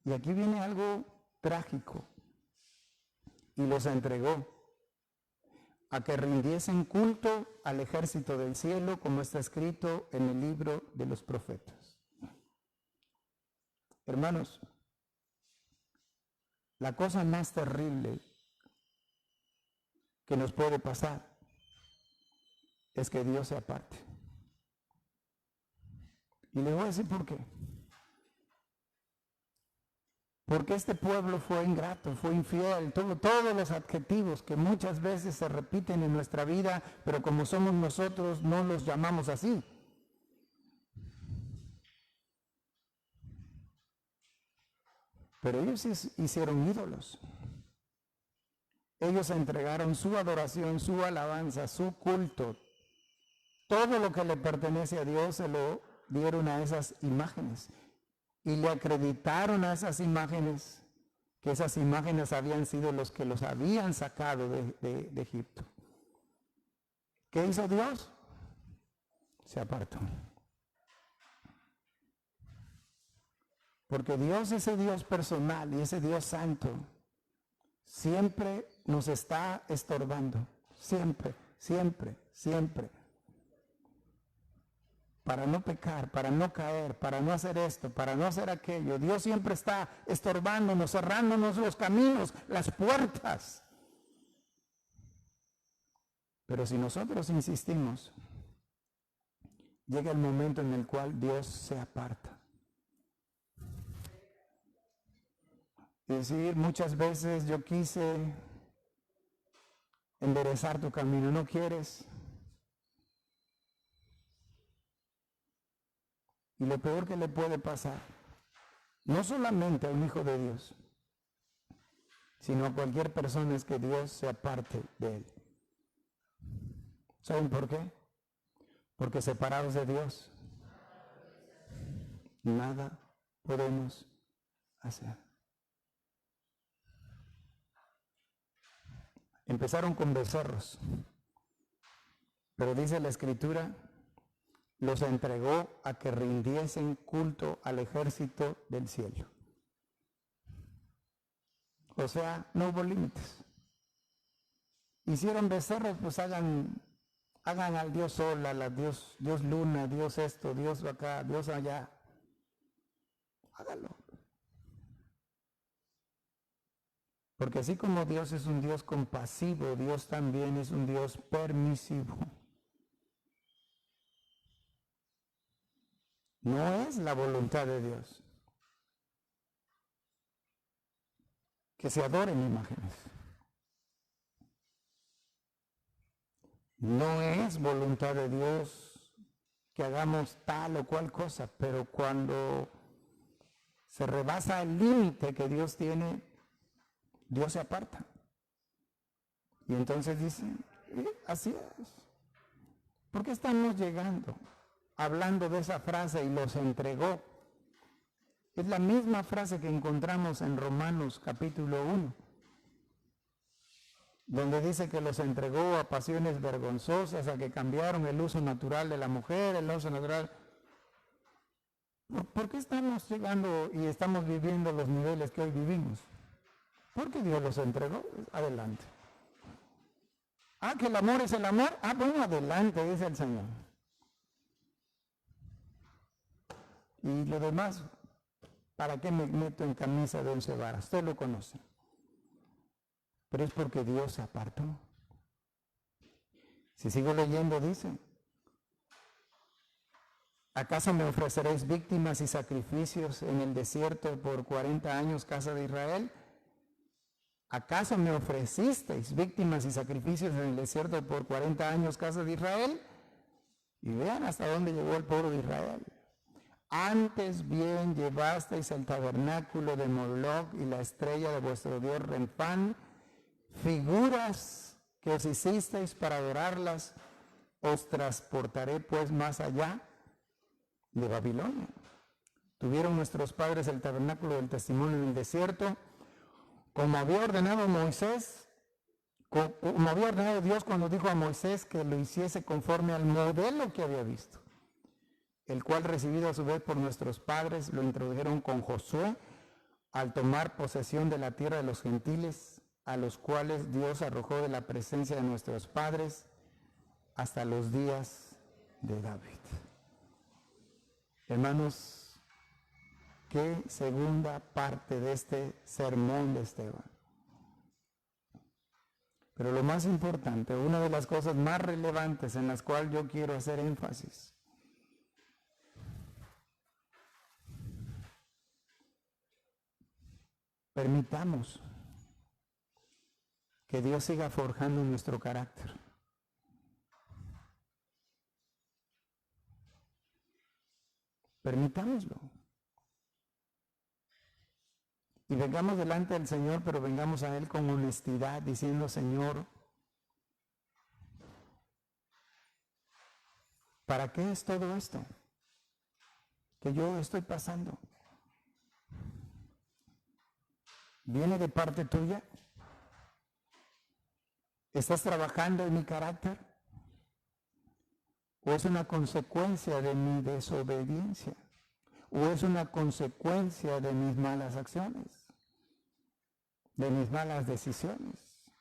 y aquí viene algo trágico, y los entregó a que rindiesen culto al ejército del cielo, como está escrito en el libro de los profetas. Hermanos, la cosa más terrible que nos puede pasar es que Dios se aparte. Y le voy a decir por qué. Porque este pueblo fue ingrato, fue infiel, tuvo todos los adjetivos que muchas veces se repiten en nuestra vida, pero como somos nosotros no los llamamos así. Pero ellos hicieron ídolos. Ellos entregaron su adoración, su alabanza, su culto. Todo lo que le pertenece a Dios se lo dieron a esas imágenes. Y le acreditaron a esas imágenes que esas imágenes habían sido los que los habían sacado de Egipto. ¿Qué hizo Dios? Se apartó. Porque Dios, ese Dios personal y ese Dios santo, siempre nos está estorbando. Siempre, siempre, siempre. Para no pecar, para no caer, para no hacer esto, para no hacer aquello. Dios siempre está estorbándonos, cerrándonos los caminos, las puertas. Pero si nosotros insistimos, llega el momento en el cual Dios se aparta. Es decir, muchas veces yo quise enderezar tu camino, ¿no quieres? Y lo peor que le puede pasar, no solamente a un hijo de Dios, sino a cualquier persona, es que Dios se aparte de él. ¿Saben por qué? Porque separados de Dios, nada podemos hacer. Empezaron con becerros, pero dice la Escritura, los entregó a que rindiesen culto al ejército del cielo. O sea, no hubo límites. Hicieron becerros, pues hagan al Dios Sol, a la Dios Luna, Dios esto, Dios acá, Dios allá. Hágalo. Porque así como Dios es un Dios compasivo, Dios también es un Dios permisivo. No es la voluntad de Dios que se adoren imágenes. No es voluntad de Dios que hagamos tal o cual cosa, pero cuando se rebasa el límite que Dios tiene, Dios se aparta. Y entonces dice, así es. ¿Por qué estamos llegando hablando de esa frase y los entregó? Es la misma frase que encontramos en Romanos capítulo 1, donde dice que los entregó a pasiones vergonzosas, a que cambiaron el uso natural de la mujer, el uso natural. ¿Por qué estamos llegando y estamos viviendo los niveles que hoy vivimos? Porque Dios los entregó. Adelante. Ah, que el amor es el amor. Ah, bueno, adelante, dice el Señor. Y lo demás, ¿para qué me meto en camisa de 11 varas? Usted lo conoce. Pero es porque Dios se apartó. Si sigo leyendo, dice, ¿acaso me ofreceréis víctimas y sacrificios en el desierto por 40 años, casa de Israel? ¿Acaso me ofrecisteis víctimas y sacrificios en el desierto por 40 años, casa de Israel? Y vean hasta dónde llegó el pueblo de Israel. Antes bien llevasteis el tabernáculo de Moloch y la estrella de vuestro dios Renfán, figuras que os hicisteis para adorarlas, os transportaré pues más allá de Babilonia. Tuvieron nuestros padres el tabernáculo del testimonio en el desierto, como había ordenado Moisés, como había ordenado Dios cuando dijo a Moisés que lo hiciese conforme al modelo que había visto, el cual recibido a su vez por nuestros padres lo introdujeron con Josué al tomar posesión de la tierra de los gentiles, a los cuales Dios arrojó de la presencia de nuestros padres hasta los días de David. Hermanos, qué segunda parte de este sermón de Esteban. Pero lo más importante, una de las cosas más relevantes en las cuales yo quiero hacer énfasis, permitamos que Dios siga forjando nuestro carácter. Permitámoslo. Y vengamos delante del Señor, pero vengamos a Él con honestidad, diciendo, Señor, ¿para qué es todo esto que yo estoy pasando? ¿Viene de parte tuya? ¿Estás trabajando en mi carácter? ¿O es una consecuencia de mi desobediencia? ¿O es una consecuencia de mis malas acciones? ¿De mis malas decisiones?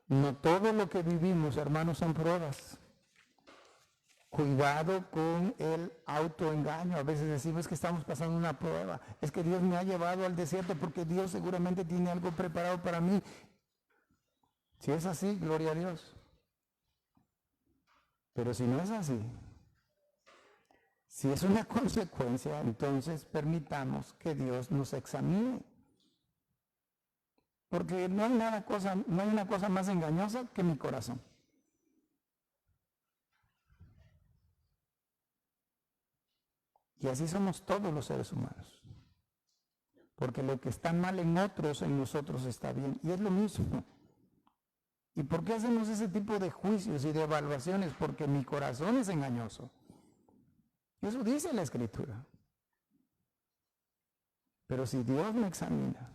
No todo lo que vivimos, hermanos, son pruebas. Cuidado con el autoengaño. A veces decimos que estamos pasando una prueba. Es que Dios me ha llevado al desierto porque Dios seguramente tiene algo preparado para mí. Si es así, gloria a Dios. Pero si no es así, si es una consecuencia, entonces permitamos que Dios nos examine. Porque no hay una cosa más engañosa que mi corazón. Y así somos todos los seres humanos. Porque lo que está mal en otros, en nosotros está bien. Y es lo mismo. ¿Y por qué hacemos ese tipo de juicios y de evaluaciones? Porque mi corazón es engañoso. Eso dice la Escritura. Pero si Dios me examina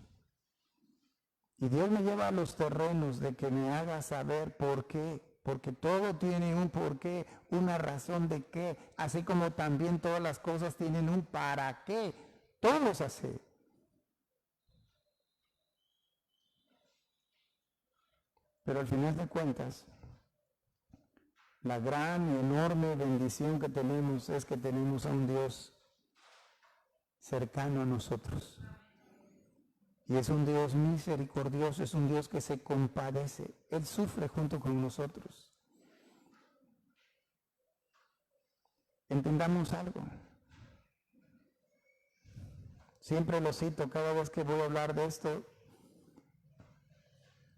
y Dios me lleva a los terrenos de que me haga saber por qué, porque todo tiene un porqué, una razón de qué, así como también todas las cosas tienen un para qué, todos así. Pero al final de cuentas, la gran y enorme bendición que tenemos es que tenemos a un Dios cercano a nosotros. Y es un Dios misericordioso, es un Dios que se compadece. Él sufre junto con nosotros. Entendamos algo. Siempre lo cito cada vez que voy a hablar de esto.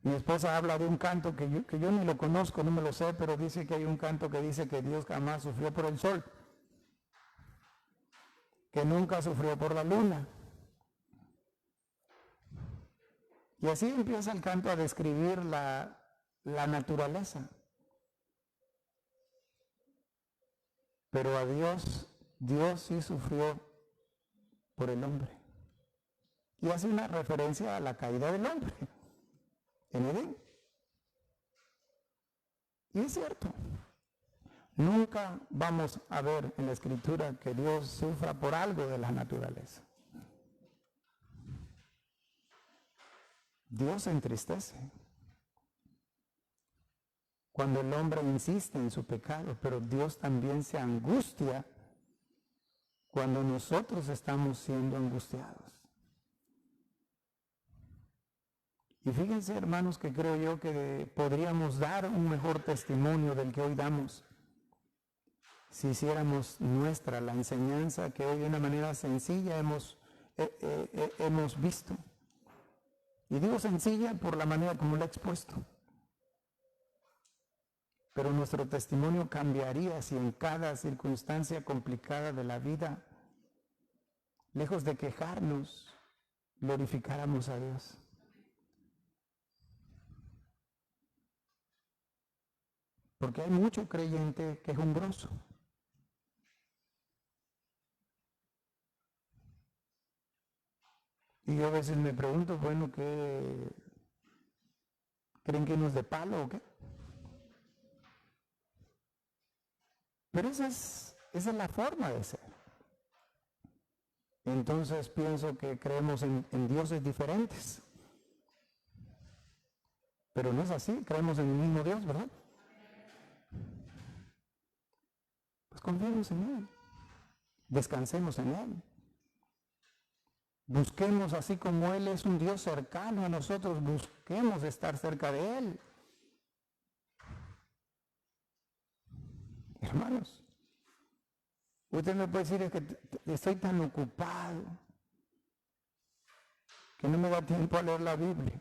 Mi esposa habla de un canto que yo ni lo conozco, no me lo sé, pero dice que hay un canto que dice que Dios jamás sufrió por el sol, que nunca sufrió por la luna. Y así empieza el canto a describir la naturaleza. Pero a Dios sí sufrió por el hombre. Y hace una referencia a la caída del hombre en Edén. Y es cierto. Nunca vamos a ver en la Escritura que Dios sufra por algo de la naturaleza. Dios se entristece. cuando el hombre insiste en su pecado, pero Dios también se angustia cuando nosotros estamos siendo angustiados. Y fíjense, hermanos, que creo yo que podríamos dar un mejor testimonio del que hoy damos si hiciéramos nuestra la enseñanza que hoy de una manera sencilla hemos visto. Y digo sencilla por la manera como la he expuesto. Pero nuestro testimonio cambiaría si en cada circunstancia complicada de la vida, lejos de quejarnos, glorificáramos a Dios. Porque hay mucho creyente quejumbroso. Y yo a veces me pregunto, bueno, ¿qué? ¿Creen que nos de palo o qué? Pero esa es la forma de ser. Entonces pienso que creemos en dioses diferentes. Pero no es así, creemos en el mismo Dios, ¿verdad? Pues confiemos en Él. Descansemos en Él. Busquemos, así como Él es un Dios cercano a nosotros, busquemos estar cerca de Él. Hermanos, usted me puede decir, es que estoy tan ocupado que no me da tiempo a leer la Biblia.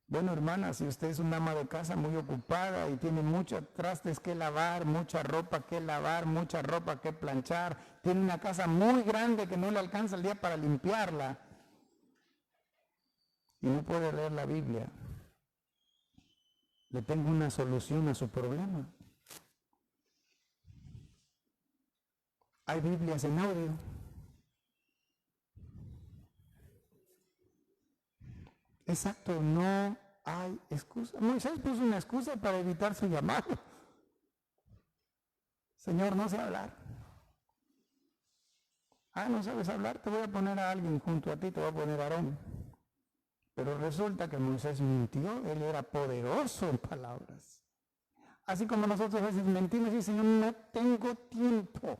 Bueno, hermana, si usted es una ama de casa muy ocupada y tiene muchos trastes que lavar, mucha ropa que lavar, mucha ropa que planchar, tiene una casa muy grande que no le alcanza el día para limpiarla y no puede leer la Biblia, le tengo una solución a su problema. Hay Biblias en audio. Exacto, no hay excusa. Moisés puso una excusa para evitar su llamado. Señor, no sé hablar. No sabes hablar, te voy a poner a alguien junto a ti, te voy a poner a Aarón. Pero resulta que Moisés mintió, él era poderoso en palabras. Así como nosotros a veces mentimos y Señor, no tengo tiempo.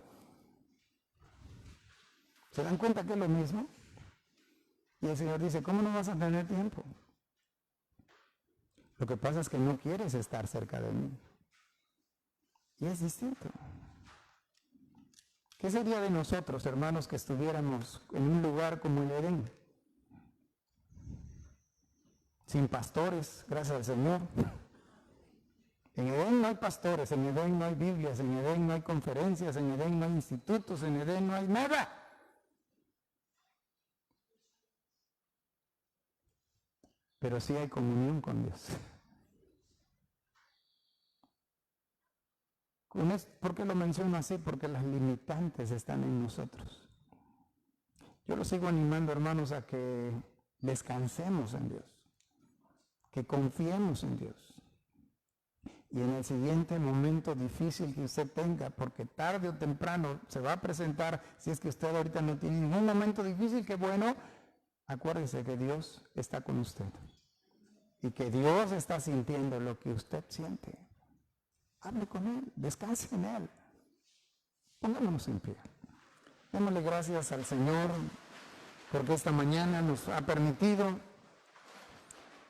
¿Se dan cuenta que es lo mismo? Y el Señor dice, ¿cómo no vas a tener tiempo? Lo que pasa es que no quieres estar cerca de mí. Y es distinto. ¿Qué sería de nosotros, hermanos, que estuviéramos en un lugar como el Edén? Sin pastores, gracias al Señor. En Edén no hay pastores, en Edén no hay Biblias, en Edén no hay conferencias, en Edén no hay institutos, en Edén no hay nada. Pero sí hay comunión con Dios. ¿Por qué lo menciono así? Porque las limitantes están en nosotros. Yo los sigo animando, hermanos, a que descansemos en Dios, que confiemos en Dios. Y en el siguiente momento difícil que usted tenga, porque tarde o temprano se va a presentar, si es que usted ahorita no tiene ningún momento difícil, que bueno, acuérdese que Dios está con usted y que Dios está sintiendo lo que usted siente. Hable con Él, descanse en Él. Pongámonos en pie. Démosle gracias al Señor porque esta mañana nos ha permitido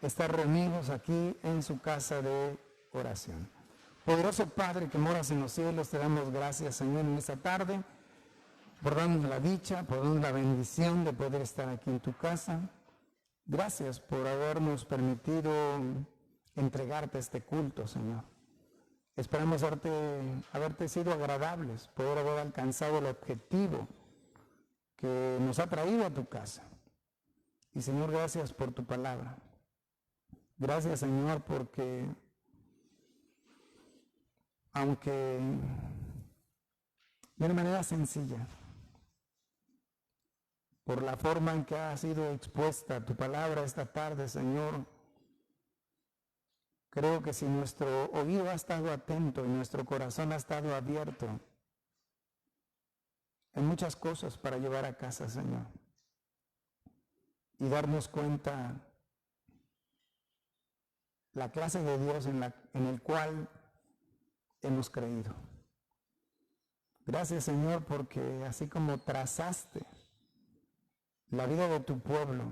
estar reunidos aquí en su casa de oración. Poderoso Padre que moras en los cielos, te damos gracias, Señor, en esta tarde, por darnos la dicha, por darnos la bendición de poder estar aquí en tu casa. Gracias por habernos permitido entregarte este culto, Señor. Esperamos haberte sido agradables, poder haber alcanzado el objetivo que nos ha traído a tu casa. Y Señor, gracias por tu palabra. Gracias, Señor, porque aunque de una manera sencilla, por la forma en que ha sido expuesta tu palabra esta tarde, Señor, creo que si nuestro oído ha estado atento y nuestro corazón ha estado abierto, hay muchas cosas para llevar a casa, Señor, y darnos cuenta la clase de Dios en el cual hemos creído. Gracias, Señor, porque así como trazaste la vida de tu pueblo,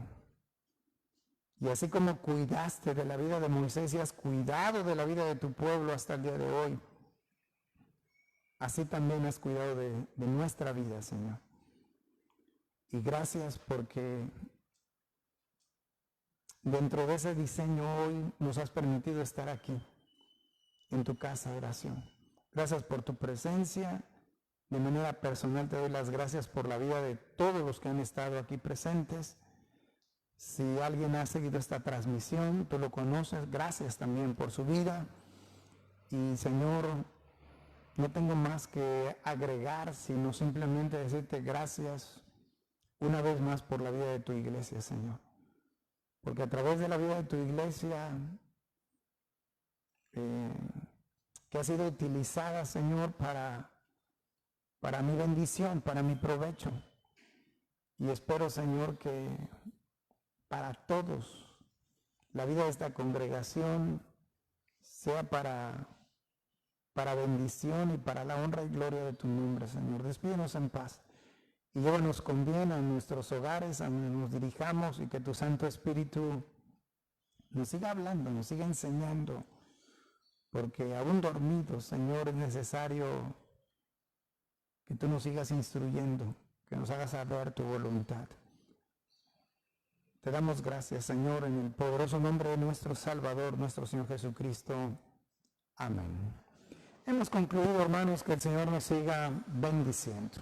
y así como cuidaste de la vida de Moisés y has cuidado de la vida de tu pueblo hasta el día de hoy, así también has cuidado de nuestra vida, Señor. Y gracias porque dentro de ese diseño hoy nos has permitido estar aquí, en tu casa de oración. Gracias por tu presencia. De manera personal te doy las gracias por la vida de todos los que han estado aquí presentes. Si alguien ha seguido esta transmisión, tú lo conoces, gracias también por su vida. Y Señor, no tengo más que agregar, sino simplemente decirte gracias una vez más por la vida de tu iglesia, Señor. Porque a través de la vida de tu iglesia, que ha sido utilizada, Señor, para mi bendición, para mi provecho. Y espero, Señor, que para todos la vida de esta congregación sea para bendición y para la honra y gloria de tu nombre, Señor. Despídenos en paz y llévanos con bien a nuestros hogares, a donde nos dirijamos, y que tu Santo Espíritu nos siga hablando, nos siga enseñando, porque aún dormidos, Señor, es necesario que tú nos sigas instruyendo, que nos hagas saber tu voluntad. Te damos gracias, Señor, en el poderoso nombre de nuestro Salvador, nuestro Señor Jesucristo. Amén. Hemos concluido, hermanos, que el Señor nos siga bendiciendo.